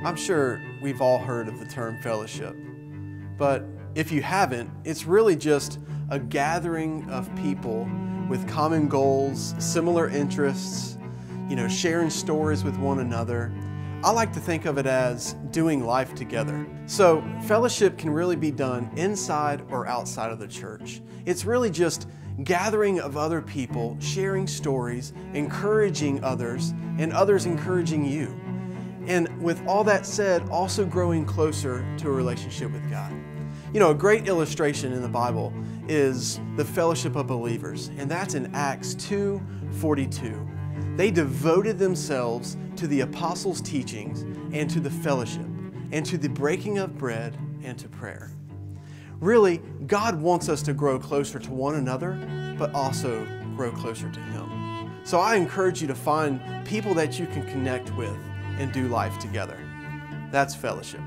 I'm sure we've all heard of the term fellowship, but if you haven't, it's really just a gathering of people with common goals, similar interests, sharing stories with one another. I like to think of it as doing life together. So fellowship can really be done inside or outside of the church. It's really just gathering of other people, sharing stories, encouraging others, and others encouraging you. And with all that said, also growing closer to a relationship with God. A great illustration in the Bible is the fellowship of believers, and that's in Acts 2:42. They devoted themselves to the apostles' teachings and to the fellowship and to the breaking of bread and to prayer. Really, God wants us to grow closer to one another, but also grow closer to Him. So I encourage you to find people that you can connect with and do life together. That's fellowship.